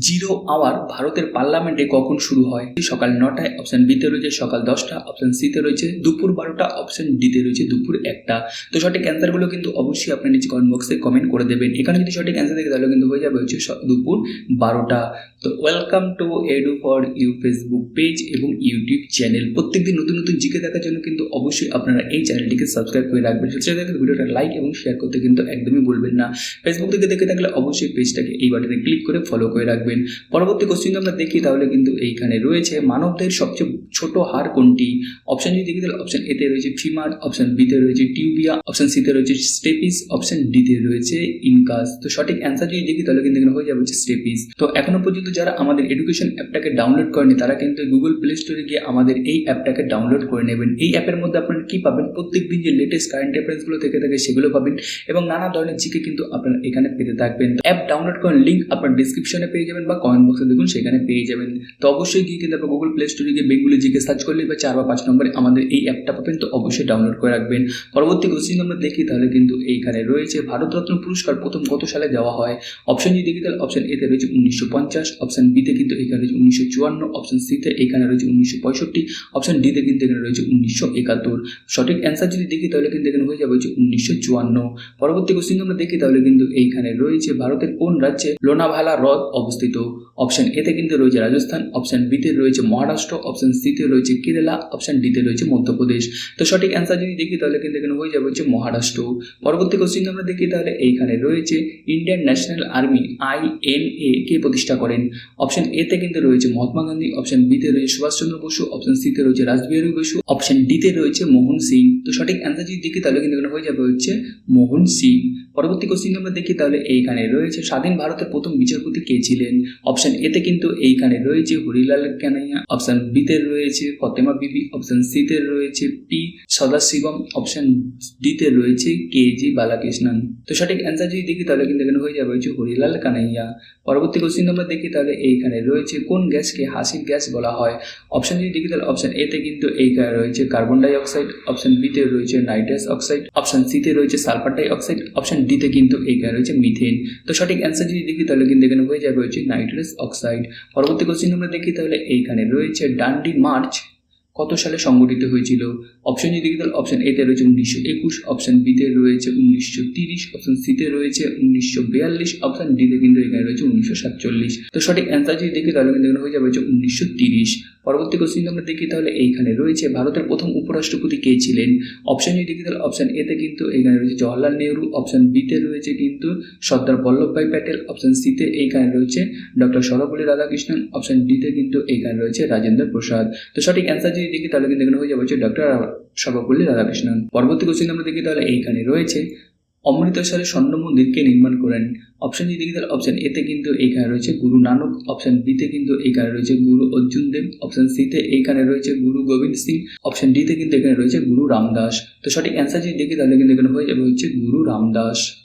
Zero hour ভারতের পার্লামেন্টে কখন শুরু হয়? সকাল 9টায়, অপশন বিতে রয়েছে সকাল 10টা, অপশন সিতে রয়েছে দুপুর 12টা, অপশন ডিতে রয়েছে দুপুর 1টা। তো সঠিক অ্যান্সারগুলো কিন্তু অবশ্যই আপনার নিচে কমেন্ট বক্সে কমেন্ট করে দেবেন। এখানে যদি সঠিক অ্যান্সার থাকে তাহলে কিন্তু হয়ে যাবে হচ্ছে দুপুর 12টা। তো welcome to Edu for you Facebook page এবং ইউটিউব চ্যানেল। প্রত্যেকদিন নতুন নতুন জিকে দেখার জন্য কিন্তু অবশ্যই আপনারা এই চ্যানেলটিকে সাবস্ক্রাইব করে রাখবেন। সাথে সাথে ভিডিওটা লাইক এবং শেয়ার করতে কিন্তু একদমই ভুলবেন না। ফেসবুক থেকে দেখে থাকলে অবশ্যই পেজটাকে এই বাটনে ক্লিক করে ফলো করে রাখবেন। পরবর্তী কোশ্চেন আমরা দেখি তাহলে কিন্তু এইখানে রয়েছে মানবদের সবচেয়ে ছোট হাড় কোনটি? অপশন যদি দেখি তাহলে অপশন এতে রয়েছে ফিমার, অপশন বিতে রয়েছে টিউবিয়া, অপশন সিতে রয়েছে স্টেপিস, অপশন ডিতে রয়েছে ইনকাস। তো সঠিক অ্যান্সার যদি দেখি তাহলে কিন্তু এখানে হয়ে যাবে হচ্ছে স্টেপিস। তো এখনো পর্যন্ত যারা আমাদের এডুকেশন অ্যাপটাকে ডাউনলোড করেনি তারা কিন্তু গুগল প্লে স্টোরে গিয়ে আমাদের এই অ্যাপটাকে ডাউনলোড করে নেবেন। এই অ্যাপের মধ্যে আপনারা কি পাবেন? প্রত্যেকদিন যে লেটেস্ট কারেন্ট অ্যাফেয়ার্সগুলো থেকে থাকে সেগুলো পাবেন এবং নানা ধরনের জিকে কিন্তু আপনারা এখানে পেতে থাকবেন। অ্যাপ ডাউনলোড করার লিঙ্ক আপনার ডিসক্রিপশনে পেয়ে যাবেন বা কমেন্ট বক্সে দেখুন সেখানে পেয়ে যাবেন। তো অবশ্যই গিয়ে কিন্তু আপনার গুগল প্লে স্টোরে গিয়ে বেঙ্গলি জিকে সার্চ করলে বা 4 বা 5 নম্বরে আমাদের এই অ্যাপটা পাবেন। তো অবশ্যই ডাউনলোড করে রাখবেন। পরবর্তী কোশ্চেন আমরা দেখি তাহলে কিন্তু এইখানে রয়েছে ভারতরত্ন পুরস্কার প্রথম কত সালে দেওয়া হয়? অপশন যদি দেখি তাহলে অপশন এতে রয়েছে 1950, অপশন বিতে কিন্তু এখানে রয়েছে 1954, অপশন সিতে এখানে রয়েছে 1965, অপশন ডিতে কিন্তু এখানে রয়েছে 1971। সঠিক অ্যান্সার যদি দেখি তাহলে কিন্তু এখানে হয়ে যাবে হচ্ছে 1954। পরবর্তী কোশ্চেন আমরা দেখি তাহলে কিন্তু এইখানে রয়েছে ভারতের কোন রাজ্যে লোনাভালা হ্রদ অবস্থিত? অপশন এতে কিন্তু রয়েছে রাজস্থান, অপশন বিতে রয়েছে মহারাষ্ট্র, অপশন সিতে রয়েছে কেরালা, অপশন ডিতে রয়েছে মধ্যপ্রদেশ। তো সঠিক অ্যান্সার যদি দেখি তাহলে কিন্তু এখানে হয়ে যাবে হচ্ছে মহারাষ্ট্র। পরবর্তী কোশ্চেন আমরা দেখি তাহলে এইখানে রয়েছে ইন্ডিয়ান ন্যাশনাল আর্মি INA কে প্রতিষ্ঠা করেন? অপশন এতে কিন্তু রয়েছে মহাত্মা গান্ধী, অপশন বিতে রয়েছে সুভাষচন্দ্র বসু, অপশন সিতে রয়েছে রাসবিহারী বসু, অপশন ডিতে রয়েছে মোহন সিং। তো সঠিক অ্যান্সার যদি দেখি তাহলে কিন্তু এখানে হয়ে যাবে হচ্ছে মোহন সিং। পরবর্তী কোশ্চেন আমরা দেখি তাহলে এইখানে রয়েছে স্বাধীন ভারতের প্রথম বিচারপতি কে ছিলেন? অপশন এতে কিন্তু এইখানে রয়েছে হরিলাল কানাইয়া, অপশন বিতে রয়েছে ফতেমা বিবি, অপশন সিতে রয়েছে পি সদাশিবম, অপশন ডিতে রয়েছে KG বালাকৃষ্ণন। তো সঠিক অ্যান্সার যদি দেখি তাহলে কিন্তু এখানে হয়ে যাবে হচ্ছে হরিলাল কানাইয়া। পরবর্তী কোশ্চেন আমরা দেখি তাহলে এইখানে রয়েছে কোন গ্যাসকে হাসির গ্যাস বলা হয়? অপশন যদি দেখি তাহলে অপশন এতে কিন্তু এইখানে রয়েছে কার্বন ডাই অক্সাইড, অপশন বিতে রয়েছে নাইট্রাস অক্সাইড, অপশন সিতে রয়েছে সালফার ডাই অক্সাইড, অপশন ডিতে কিন্তু এইখানে রয়েছে মিথেন। তো সঠিক অ্যান্সার যদি দেখি তাহলে কিন্তু এখানে হয়ে যাবে হচ্ছে নাইট্রাস অক্সাইড। পরবর্তী কোশ্চেন আমরা দেখি তাহলে এইখানে রয়েছে ডান্ডি মার্চ কত সালে সংগঠিত হয়েছিল? অপশন যদি দেখি তাহলে অপশন এতে রয়েছে 1921, অপশন বিতে রয়েছে 1930, অপশন সিতে রয়েছে 1942, অপশন ডিতে কিন্তু এখানে রয়েছে 1947। তো সঠিক অ্যান্সার যদি দেখি তাহলে কিন্তু এখানে হয়ে যাবে হচ্ছে 1930। পরবর্তী কোশ্চেন আমরা দেখি তাহলে এইখানে রয়েছে ভারতের প্রথম উপরাষ্ট্রপতি কে ছিলেন? অপশন যদি দেখি তাহলে অপশন এতে কিন্তু এখানে রয়েছে জওয়াহরলাল নেহরু, অপশন বিতে রয়েছে কিন্তু সর্দার বল্লভভাই প্যাটেল, অপশন সিতে এইখানে রয়েছে ডক্টর সর্বপল্লী রাধাকৃষ্ণন, অপশন ডিতে কিন্তু এইখানে রয়েছে রাজেন্দ্র প্রসাদ। তো সঠিক অ্যান্সার যদি দেখি তাহলে কিন্তু এখানে হয়ে যাবে হচ্ছে ডক্টর সর্বপল্লী রাধাকৃষ্ণন। পরবর্তী কোশ্চেন আমরা দেখি তাহলে এইখানে রয়েছে অমৃতসরের স্বর্ণ মন্দির কে নির্মাণ করেন? অপশন যদি দেখি তাহলে অপশন এতে কিন্তু এইখানে রয়েছে গুরু নানক, অপশন বিতে কিন্তু এইখানে রয়েছে গুরু অর্জুন দেব, অপশন সিতে এইখানে রয়েছে গুরু গোবিন্দ সিং, অপশন ডিতে কিন্তু এখানে রয়েছে গুরু রামদাস। তো সঠিক অ্যান্সার যদি দেখি তাহলে কিন্তু এখানে হয়ে যাবে হচ্ছে গুরু রামদাস।